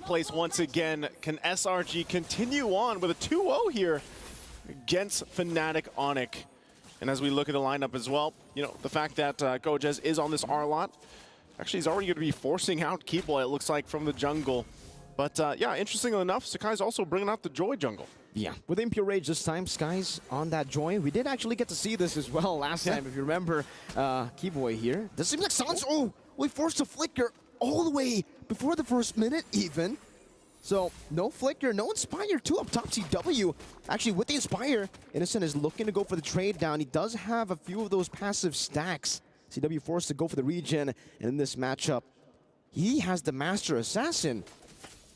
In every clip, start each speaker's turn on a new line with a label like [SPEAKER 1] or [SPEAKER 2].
[SPEAKER 1] place once again. Can SRG continue on with a 2-0 here against FNATIC ONIC? And as we look at the lineup as well, you know, the fact that Gojez is on this R lot, actually he's already going to be forcing out Keyboy, it looks like, from the jungle. But yeah, interestingly enough, Sakai's also bringing out the Joy jungle. Yeah.
[SPEAKER 2] With Impure Rage this time, Sky's on that Joy. We did actually get to see this as well last time, if you remember. Keyboy here. Does seem like Sans, oh, we forced a flicker all the way before the first minute even. So, no flicker, no Inspire, 2 up top CW. Actually, with the Inspire, Innocent is looking to go for the trade down. He does have a few of those passive stacks. CW forced to go for the regen, and in this matchup, he has the Master Assassin.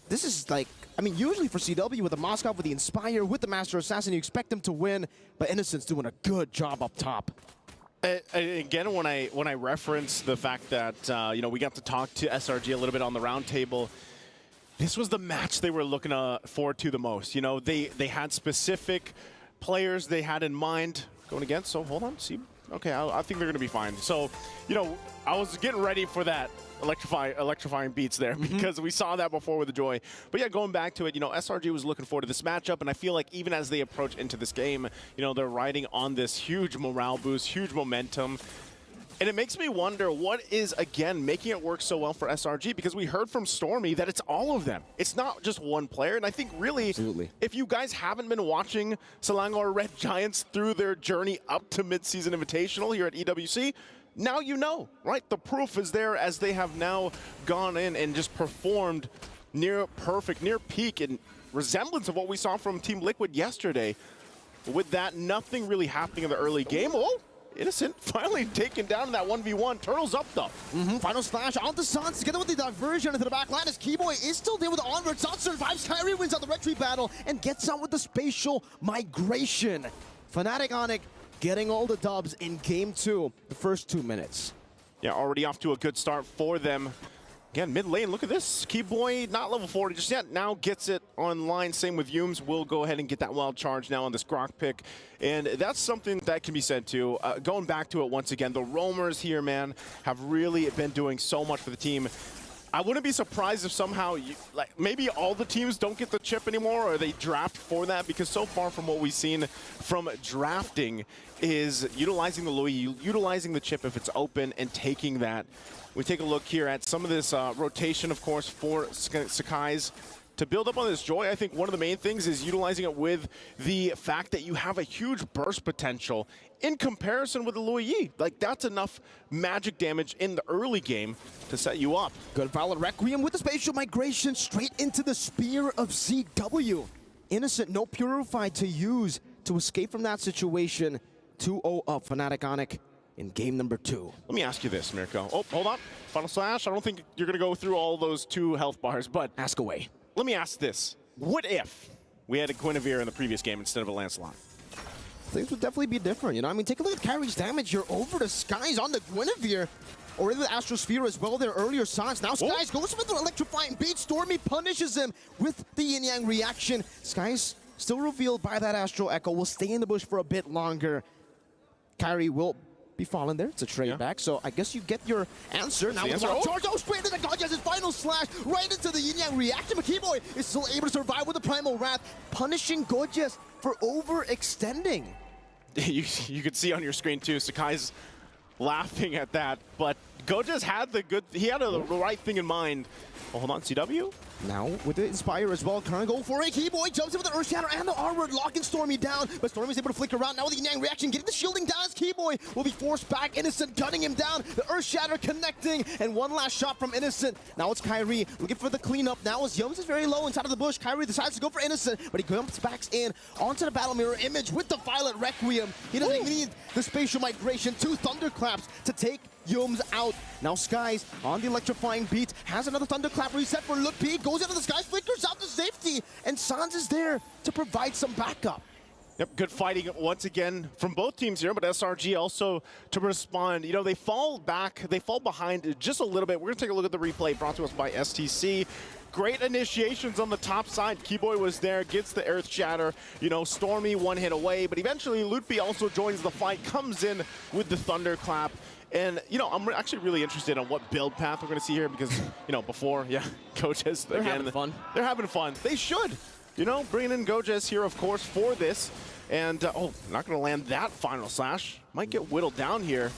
[SPEAKER 2] This is like, I mean, usually for CW with the Moskov, with the Inspire, with the Master Assassin, you expect them to win, but Innocent's doing a good job up top.
[SPEAKER 1] Again, when I reference the fact that you know, we got to talk to SRG a little bit on the roundtable, this was the match they were looking forward to the most. You know, they had specific players they had in mind going against. So hold on, see, okay, I think they're going to be fine. So, you know, I was getting ready for that electrifying beats there because we saw that before with the Joy. But yeah, going back to it, you know, SRG was looking forward to this matchup, and I feel like even as they approach into this game, you know, they're riding on this huge morale boost, huge momentum. And it makes me wonder what is, again, making it work so well for SRG, because we heard from Stormy that it's all of them. It's not just one player. And I think really, if you guys haven't been watching Selangor Red Giants through their journey up to mid-season invitational here at EWC, now you know, right? The proof is there as they have now gone in and just performed near perfect, near peak in resemblance of what we saw from Team Liquid yesterday. With that, nothing really happening in the early game. Oh! Innocent finally taken down in that 1v1. Turtles up though.
[SPEAKER 2] Final splash onto Sans together with the diversion into the back line as Keyboy is still there with the onward. Sans survives. Kyrie wins out the retreat battle and gets out with the spatial migration. FNATIC ONIC getting all the dubs in game 2, the first 2 minutes.
[SPEAKER 1] Yeah, already off to a good start for them. Again, mid lane, look at this. Keyboy, not level 40 just yet, now gets it online. Same with Yumes. We'll go ahead and get that wild charge now on this Grok pick. And that's something that can be said too. Going back to it once again, the roamers here, man, have really been doing so much for the team. I wouldn't be surprised if somehow, like maybe all the teams don't get the chip anymore, or they draft for that, because so far from what we've seen from drafting is utilizing the Louis, utilizing the chip if it's open and taking that. We take a look here at some of this rotation, of course, for Sakai's. To build up on this Joy, I think one of the main things is utilizing it with the fact that you have a huge burst potential in comparison with the Louis Yi. Like, that's enough magic damage in the early game to set you up.
[SPEAKER 2] Good Violet Requiem with the spatial migration straight into the Spear of CW. Innocent, no Purify to use to escape from that situation. 2-0 up, FNATIC ONIC in game number 2.
[SPEAKER 1] Let me ask you this, Mirko. Oh, hold on. Final slash. I don't think you're going to go through all those 2 health bars, but
[SPEAKER 2] ask away.
[SPEAKER 1] Let me ask this. What if we had a Guinevere in the previous game instead of a Lancelot?
[SPEAKER 2] Things would definitely be different, you know? I mean, take a look at Kyrie's damage. You're over to Skies on the Guinevere. Or in the Astrosphere as well there earlier. Sans. Now Skies goes for the electrifying beat. Stormy punishes him with the yin-yang reaction. Skies still revealed by that Astral Echo. Will stay in the bush for a bit longer. Kyrie will be falling there. It's a trade back, so I guess you get your answer. Now with the charge, straight into Gojez, his final slash, right into the yin-yang reaction. But Keyboy is still able to survive with the Primal Wrath, punishing Gojez for overextending.
[SPEAKER 1] You could see on your screen too, Sakai's laughing at that, but Gojez had the right thing in mind. Oh, hold on, CW?
[SPEAKER 2] Now with the Inspire as well, trying to go for it. Keyboy jumps in with the Earth Shatter and the R-Word, locking Stormy down, but Stormy's able to flicker around. Now with the Yang reaction, getting the shielding down as Keyboy will be forced back. Innocent gunning him down. The Earth Shatter connecting, and one last shot from Innocent. Now it's Kyrie looking for the cleanup. Now as Yumes is very low inside of the bush, Kyrie decides to go for Innocent, but he jumps back in onto the Battle Mirror image with the Violet Requiem. He doesn't even need the spatial migration. 2 thunderclaps to take Yumes out. Now Skies on the electrifying beat has another thunderclap reset for Look P, goes into the Skies, flickers out to safety, and Sans is there to provide some backup.
[SPEAKER 1] Yep, good fighting once again from both teams here, but SRG also to respond. You know, they fall back, they fall behind just a little bit. We're gonna take a look at the replay brought to us by STC. Great initiations on the top side. Keyboy was there, gets the Earth Shatter. You know, Stormy 1 hit away, but eventually Lutby also joins the fight, comes in with the Thunderclap. And, you know, I'm actually really interested on what build path we're going to see here because, you know, before, yeah, Gojes,
[SPEAKER 2] They're having fun.
[SPEAKER 1] They're having fun. They should. You know, bringing in Gojes here, of course, for this. And, oh, not going to land that final slash. Might get whittled down here.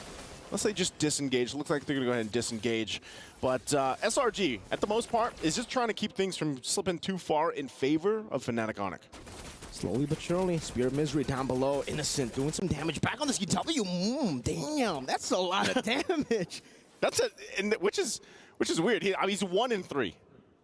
[SPEAKER 1] Unless they just disengage. Looks like they're going to go ahead and disengage. But SRG, at the most part, is just trying to keep things from slipping too far in favor of FNATIC ONIC.
[SPEAKER 2] Slowly but surely, Spear of Misery down below. Innocent doing some damage back on the CW. Damn, that's a lot of damage.
[SPEAKER 1] That's which is weird. He's 1 in 3.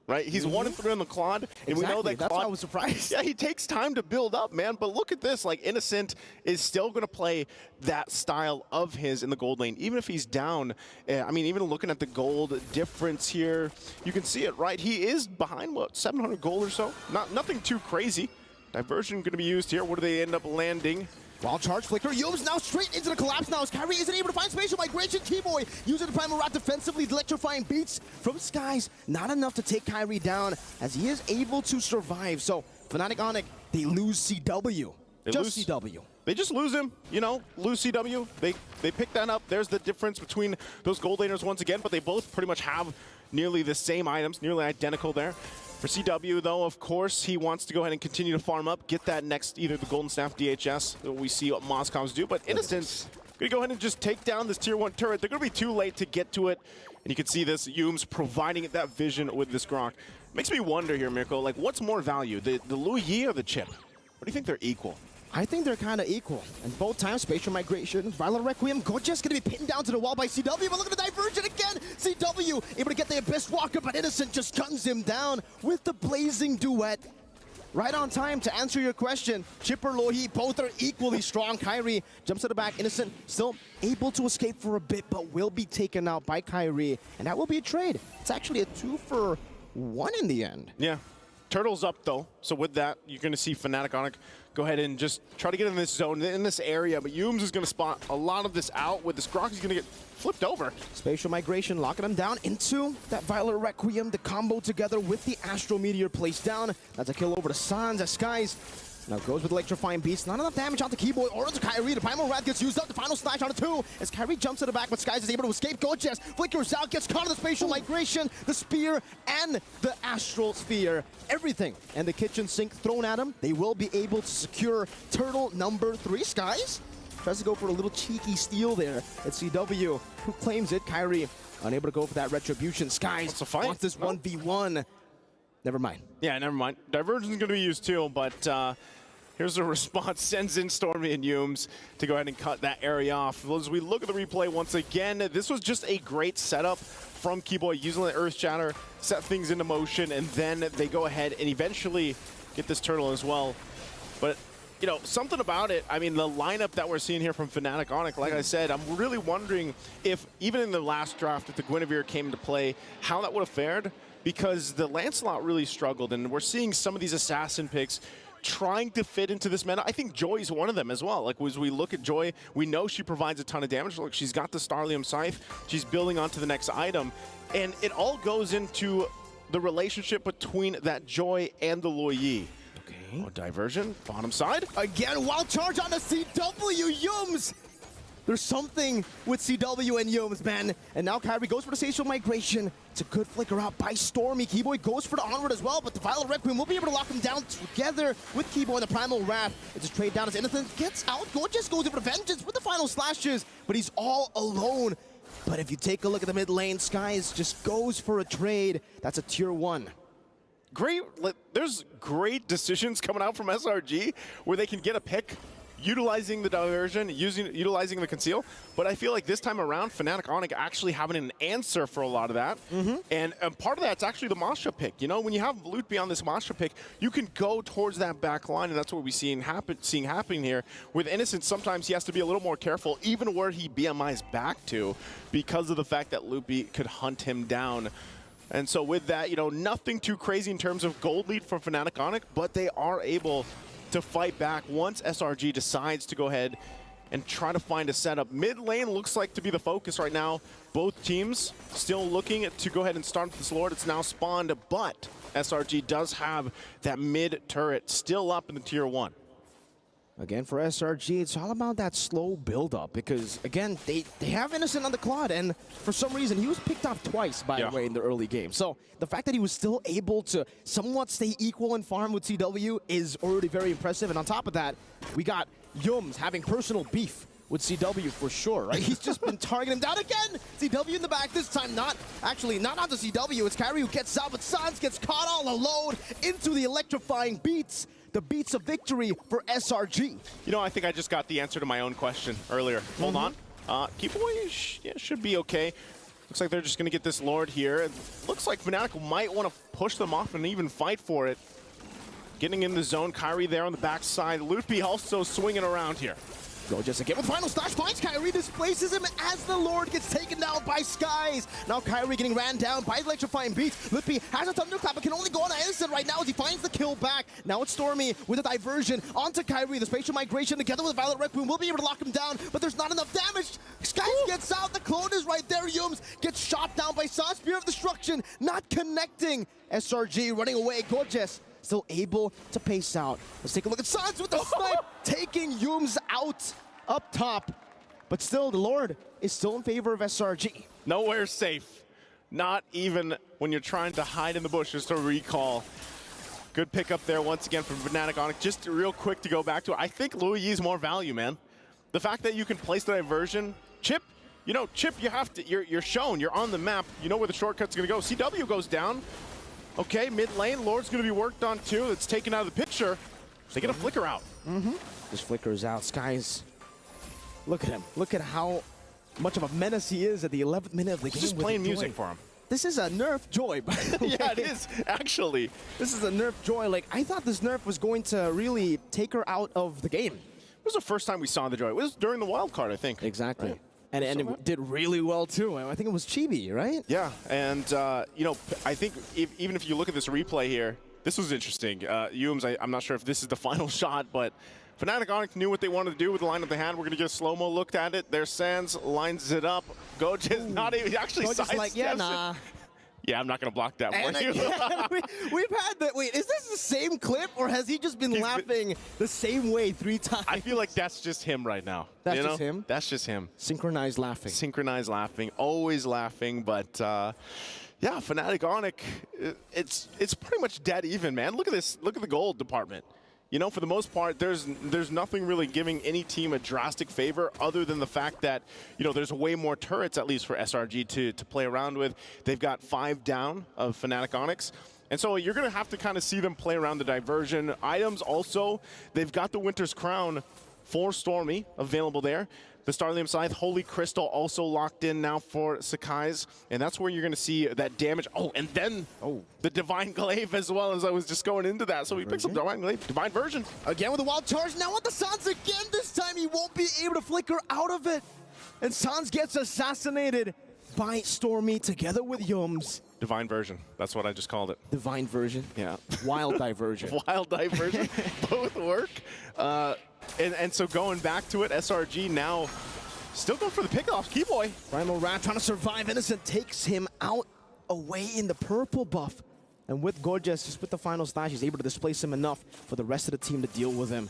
[SPEAKER 1] Right, he's 1 in 3 on the Claude, and
[SPEAKER 2] exactly.
[SPEAKER 1] we know that
[SPEAKER 2] that's
[SPEAKER 1] Claude,
[SPEAKER 2] why I was surprised.
[SPEAKER 1] Yeah, he takes time to build up, man. But look at this, like Innocent is still going to play that style of his in the gold lane, even if he's down. I mean, even looking at the gold difference here, you can see it, right? He is behind what 700 gold or so. Nothing too crazy. Diversion going to be used here. What do they end up landing?
[SPEAKER 2] Wild charge flicker, Yums now straight into the collapse now as Kyrie isn't able to find spatial migration. T-Boy using the primal rat defensively, electrifying beats from Skies. Not enough to take Kyrie down as he is able to survive. So FNATIC ONIC, they lose CW. CW.
[SPEAKER 1] They just lose him, you know, lose CW. They pick that up. There's the difference between those gold laners once again, but they both pretty much have nearly the same items, nearly identical there. For CW, though, of course, he wants to go ahead and continue to farm up, get that next, either the Golden Staff DHS, we see what Moscow's do, but Innocent's going to go ahead and just take down this Tier 1 turret. They're going to be too late to get to it, and you can see this, Yums providing it that vision with this Grok. Makes me wonder here, Mirko, like, what's more value, the Lu Yi or the chip? What do you think they're equal?
[SPEAKER 2] I think they're kind of equal. And both times, spatial migration, Violent Requiem, Gojes going to be pinned down to the wall by CW, but look at the diversion again! CW able to get the Abyss Walker, but Innocent just guns him down with the Blazing Duet. Right on time to answer your question. Chipper, Lohi, both are equally strong. Kyrie jumps to the back. Innocent still able to escape for a bit, but will be taken out by Kyrie. And that will be a trade. It's actually a 2-for-1 in the end.
[SPEAKER 1] Yeah. Turtle's up, though. So with that, you're going to see FNATIC ONIC go ahead and just try to get in this zone, in this area. But Yums is going to spot a lot of this out. With this Grok, he's going to get flipped over. Spatial
[SPEAKER 2] migration, locking him down into that Violent Requiem. The combo together with the Astro Meteor placed down. That's a kill over to Sans as Skies now goes with Electrifying Beast. Not enough damage on the Keyboy or to Kyrie. The Primal Rat gets used up. The final slash on a 2 as Kyrie jumps to the back, but Skies is able to escape. Gojes flickers out, gets caught in the spatial migration, the spear, and the Astral Sphere. Everything and the kitchen sink thrown at him. They will be able to secure turtle number 3. Skies tries to go for a little cheeky steal there at CW, who claims it. Kyrie unable to go for that retribution. Skies wants this 1v1. Never mind.
[SPEAKER 1] Yeah, never mind. Diversion's going to be used too, but here's the response. Sends in Stormy and Yums to go ahead and cut that area off. As we look at the replay once again, this was just a great setup from Keyboy, using the Earth Shatter, set things into motion, and then they go ahead and eventually get this turtle as well. But, you know, something about it, I mean, the lineup that we're seeing here from FNATIC ONIC, like I said, I'm really wondering if, even in the last draft, if the Guinevere came into play, how that would have fared, because the Lancelot really struggled, and we're seeing some of these assassin picks trying to fit into this meta. I think Joy's one of them as well. Like, as we look at Joy, we know she provides a ton of damage. Look, she's got the Starlium Scythe. She's building onto the next item. And it all goes into the relationship between that Joy and the Lu Yi. Okay. Oh, diversion, bottom side.
[SPEAKER 2] Again, wild charge on the CW, Yums! There's something with CW and Yums, man. And now Kyrie goes for the spatial migration. It's a good flicker out by Stormy. Keyboy goes for the onward as well, but the Violent Requiem will be able to lock him down together with Keyboy and the Primal Wrath. It's a trade down as Innocent gets out. Gojes goes in for the vengeance with the final slashes, but he's all alone. But if you take a look at the mid lane, Skies just goes for a trade. That's a tier 1.
[SPEAKER 1] Great, there's great decisions coming out from SRG where they can get a pick, utilizing the diversion, utilizing the conceal, but I feel like this time around, FNATIC ONIC actually having an answer for a lot of that. And part of that's actually the Masha pick. You know, when you have loot beyond this Masha pick, you can go towards that back line, and that's what we're seeing happening here. With Innocent, sometimes he has to be a little more careful, even where he BMI's back to, because of the fact that Loopy could hunt him down. And so with that, you know, nothing too crazy in terms of gold lead from FNATIC ONIC, but they are able to fight back once SRG decides to go ahead and try to find a setup. Mid lane looks like to be the focus right now. Both teams still looking to go ahead and start this Lord. It's now spawned, but SRG does have that mid turret still up in the tier 1.
[SPEAKER 2] Again, for SRG, it's all about that slow build-up because, again, they have Innocent on the cloud, and for some reason, he was picked off twice, by the way, in the early game. So the fact that he was still able to somewhat stay equal in farm with CW is already very impressive. And on top of that, we got Yums having personal beef with CW for sure, right? He's just been targeting him down again. CW in the back this time, not onto CW. It's Kyrie who gets out, but Sans gets caught all alone into the electrifying beats. The beats of victory for SRG.
[SPEAKER 1] You know, I think I just got the answer to my own question earlier. Hold on. Keepaway should be okay. Looks like they're just going to get this Lord here. It looks like FNATIC might want to push them off and even fight for it. Getting in the zone, Kyrie there on the backside. Loopy also swinging around here.
[SPEAKER 2] Go just again with final slash, finds Kyrie, displaces him as the Lord gets taken down by Skies. Now Kyrie getting ran down by the electrifying beats. Lippy has a thunderclap, but can only go on Innocent right now as he finds the kill back. Now it's Stormy with a diversion onto Kyrie. The spatial migration together with Violet Requiem will be able to lock him down, but there's not enough damage. Skies gets out, the clone is right there. Yums gets shot down by Sans, Spear of Destruction, not connecting. SRG running away, Gorgeous still able to pace out. Let's take a look at Sans with the snipe, taking Yums out up top. But still, the Lord is still in favor of SRG.
[SPEAKER 1] Nowhere safe. Not even when you're trying to hide in the bushes to recall. Good pickup there once again from FNATIC ONIC. Just real quick to go back to it. I think Louis is more value, man. The fact that you can place the diversion. Chip, you know, Chip, you have to, you're shown, you're on the map. You know where the shortcut's gonna go. CW goes down. Okay, mid lane, Lord's gonna be worked on too. It's taken out of the picture. They get a flicker out.
[SPEAKER 2] This flickers out. Skies, look at him. Look at how much of a menace he is at the 11th minute of the game.
[SPEAKER 1] Just playing music for him.
[SPEAKER 2] This is a nerf Joy, by the way.
[SPEAKER 1] Yeah, it is, actually.
[SPEAKER 2] This is a nerf Joy. Like, I thought this nerf was going to really take her out of the game.
[SPEAKER 1] It was the first time we saw the Joy. It was during the wild card, I think.
[SPEAKER 2] Exactly.
[SPEAKER 1] Right?
[SPEAKER 2] And it did really well, too. I think it was Chibi, right?
[SPEAKER 1] Yeah, and, you know, I think even if you look at this replay here, this was interesting. Yums, I'm not sure if this is the final shot, but FNATIC ONIC knew what they wanted to do with the lineup they had. We're going to get a slow-mo looked at it. There's Sans, lines it up. Goja's not even actually
[SPEAKER 2] Goja's like, yeah, nah.
[SPEAKER 1] Yeah, I'm not going to block that for you.
[SPEAKER 2] We've had that. Wait, is this the same clip, or has he just been laughing the same way 3 times?
[SPEAKER 1] I feel like that's just him right now.
[SPEAKER 2] That's just him?
[SPEAKER 1] That's just him.
[SPEAKER 2] Synchronized laughing.
[SPEAKER 1] Synchronized laughing. Always laughing, but yeah, FNATIC ONIC, it's pretty much dead even, man. Look at this. Look at the gold department. You know, for the most part, there's nothing really giving any team a drastic favor other than the fact that, you know, there's way more turrets, at least for SRG, to play around with. They've got 5 down of FNATIC ONIC. And so you're going to have to kind of see them play around the diversion. Items also, they've got the Winter's Crown for Stormy available there. The Starlium Scythe, Holy Crystal also locked in now for Sakai's, and that's where you're going to see that damage. Oh, and then the Divine Glaive as well, as I was just going into that. So we picked up Divine Glaive, Divine Version.
[SPEAKER 2] Again with the wild charge, now with the Sans again. This time he won't be able to flicker out of it. And Sans gets assassinated by Stormy together with Yums.
[SPEAKER 1] Divine Version, that's what I just called it.
[SPEAKER 2] Divine Version?
[SPEAKER 1] Yeah.
[SPEAKER 2] Wild Diversion.
[SPEAKER 1] Wild Diversion, both work. And so going back to it, SRG now still going for the pickoffs. Keyboy.
[SPEAKER 2] Primal Rat trying to survive. Innocent takes him out away in the purple buff. And with Gorgeous, just with the final slash, he's able to displace him enough for the rest of the team to deal with him.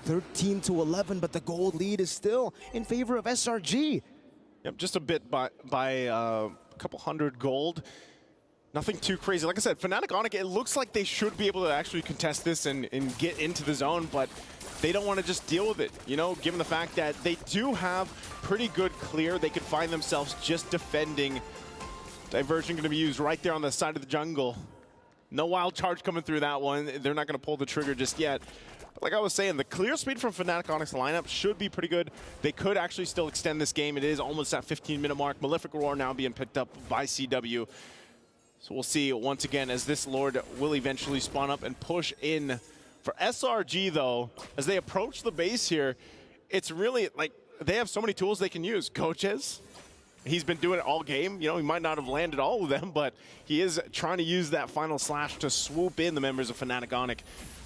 [SPEAKER 2] 13-11, but the gold lead is still in favor of SRG.
[SPEAKER 1] Yep, just a bit by a couple hundred gold. Nothing too crazy. Like I said, FNATIC ONIC, it looks like they should be able to actually contest this and get into the zone, but they don't want to just deal with it, you know, given the fact that they do have pretty good clear. They could find themselves just defending. Diversion going to be used right there on the side of the jungle. No wild charge coming through that one. They're not going to pull the trigger just yet. But like I was saying, the clear speed from FNATIC ONIC's lineup should be pretty good. They could actually still extend this game. It is almost that 15-minute mark. Malefic Roar now being picked up by CW. So we'll see once again as this Lord will eventually spawn up and push in. For SRG, though, as they approach the base here, it's really like they have so many tools they can use. Coaches, he's been doing it all game. You know, he might not have landed all of them, but he is trying to use that final slash to swoop in the members of FNATIC ONIC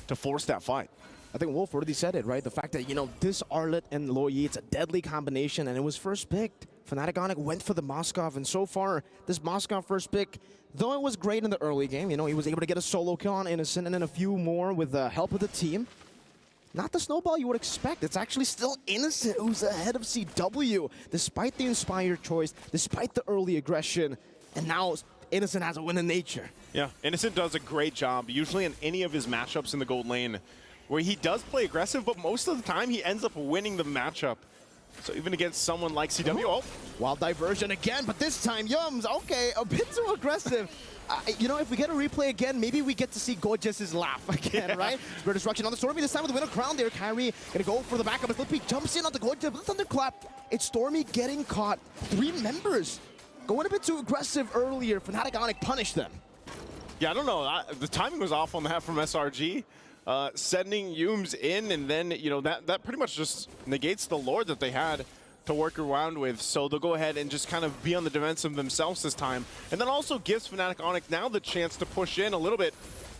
[SPEAKER 1] to force that fight.
[SPEAKER 2] I think Wolf already said it, right? The fact that, you know, this Arlet and Loyi, it's a deadly combination, and it was first picked. FNATIC ONIC went for the Moskov, and so far, this Moskov first pick, though it was great in the early game, you know, he was able to get a solo kill on Innocent and then a few more with the help of the team. not the snowball you would expect. It's actually still Innocent who's ahead of CW, despite the inspired choice, despite the early aggression, and now Innocent has a win in nature.
[SPEAKER 1] Yeah, Innocent does a great job, usually in any of his matchups in the gold lane, where he does play aggressive, but most of the time he ends up winning the matchup. So even against someone like CW, oh.
[SPEAKER 2] Wild diversion again, but this time Yums, okay, a bit too aggressive. You know, if we get a replay again, maybe we get to see Gorgeous' laugh again, right? Spirit Destruction on the Stormy, this time with the winner crown there. Kyrie gonna go for the backup as Flippy jumps in on the Gorgeous with the Thunderclap. It's Stormy getting caught. 3 members going a bit too aggressive earlier. FNATIC ONIC punished them.
[SPEAKER 1] Yeah, I don't know. The timing was off on that from SRG. Sending Yums in, and then, you know, that pretty much just negates the Lord that they had to work around with. So they'll go ahead and just kind of be on the defensive themselves this time. And then also gives FNATIC ONIC now the chance to push in a little bit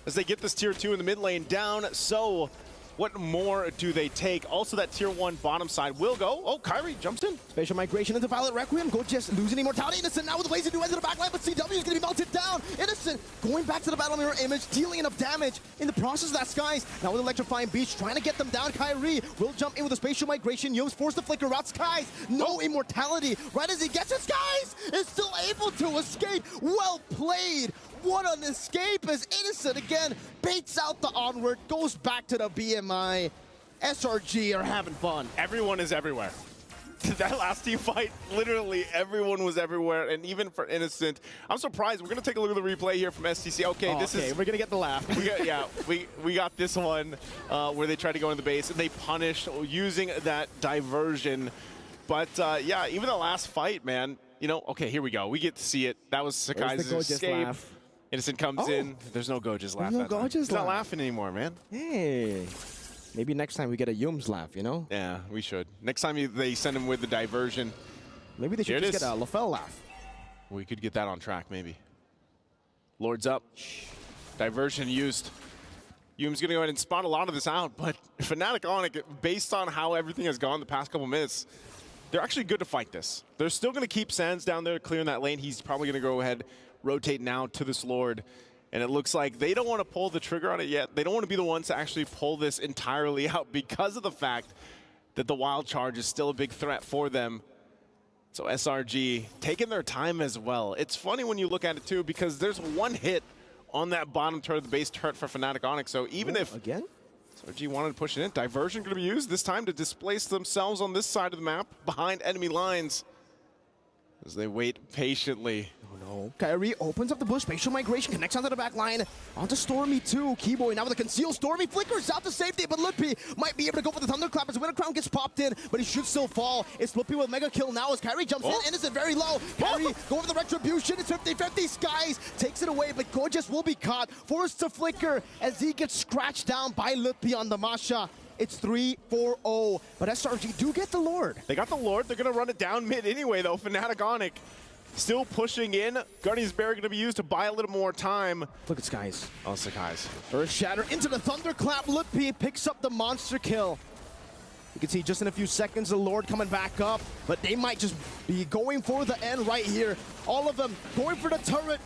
[SPEAKER 1] as they get this tier 2 in the mid lane down. So what more do they take? Also, that tier 1 bottom side will go. Oh, Kyrie jumps in.
[SPEAKER 2] Spatial migration into Violet Requiem. Gorgeous losing immortality. Innocent now with the laser duet to the backline, but CW is going to be melted down. Innocent going back to the battle mirror image, dealing enough damage in the process of that Skies. Now with Electrifying Beach, trying to get them down. Kyrie will jump in with a spatial migration. Yums forced to flicker out. Skies, no immortality. Right as he gets it, Skies is still able to escape. Well played. What an escape as Innocent again baits out the onward, goes back to the BMI. SRG are having fun.
[SPEAKER 1] Everyone is everywhere. That last team fight, literally everyone was everywhere, and even for Innocent. I'm surprised. We're going to take a look at the replay here from STC. Okay, this is...
[SPEAKER 2] we're going to get the laugh.
[SPEAKER 1] we got this one where they tried to go in the base, and they punished using that diversion. But, yeah, even the last fight, man, you know, okay, here we go. We get to see it. That was Sakai's escape.
[SPEAKER 2] Laugh.
[SPEAKER 1] Innocent comes in. There's no Goja's laugh.
[SPEAKER 2] No Goja's
[SPEAKER 1] He's not
[SPEAKER 2] laugh.
[SPEAKER 1] laughing anymore, man.
[SPEAKER 2] Hey. Maybe next time we get a Yums laugh, you know?
[SPEAKER 1] Yeah, we should. Next time they send him with the diversion.
[SPEAKER 2] Maybe they should just get a LaFell laugh.
[SPEAKER 1] We could get that on track, maybe. Lord's up. Diversion used. Yum's going to go ahead and spot a lot of this out, but FNATIC ONIC, based on how everything has gone the past couple minutes, they're actually good to fight this. They're still going to keep Sands down there clearing that lane. He's probably going to go ahead, rotate now to this Lord. And it looks like they don't want to pull the trigger on it yet. They don't want to be the ones to actually pull this entirely out because of the fact that the wild charge is still a big threat for them. So SRG taking their time as well. It's funny when you look at it too, because there's one hit on that bottom turret of the base turret for FNATIC ONIC. So even if
[SPEAKER 2] again
[SPEAKER 1] SRG wanted to push it in, diversion going to be used this time to displace themselves on this side of the map behind enemy lines as they wait patiently.
[SPEAKER 2] No. Kyrie opens up the bush, spatial migration, connects onto the back line, onto Stormy too. Keyboy now with a conceal. Stormy flickers out to safety, but Lippy might be able to go for the Thunderclap as Winter Crown gets popped in, but he should still fall. It's Lippy with mega kill now as Kyrie jumps in. Innocent very low. Kyrie going for the retribution. It's 50-50. Skies takes it away, but Gorgeous will be caught, forced to flicker as he gets scratched down by Lippy on the Masha. It's 3-4-0, but SRG do get the Lord.
[SPEAKER 1] They got the Lord. They're going to run it down mid anyway, though. FNATIC ONIC still pushing in. Guardian's Barrier going to be used to buy a little more time.
[SPEAKER 2] Look at Skies.
[SPEAKER 1] Oh, Sakai's.
[SPEAKER 2] Earth Shatter into the Thunderclap. Lippy picks up the monster kill. You can see just in a few seconds the Lord coming back up, but they might just be going for the end right here. All of them going for the turret.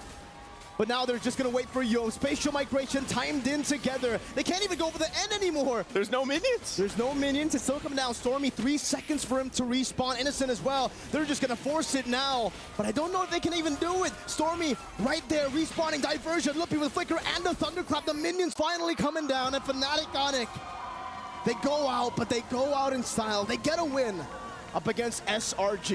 [SPEAKER 2] But now they're just going to wait for Yo. Spatial migration timed in together. They can't even go for the end anymore.
[SPEAKER 1] There's no minions.
[SPEAKER 2] There's no minions. It's still coming down. Stormy, 3 seconds for him to respawn. Innocent as well. They're just going to force it now. But I don't know if they can even do it. Stormy right there, respawning. Diversion. Lippy with Flicker and the Thunderclap. The minions finally coming down. And FNATIC ONIC, they go out, but they go out in style. They get a win up against SRG.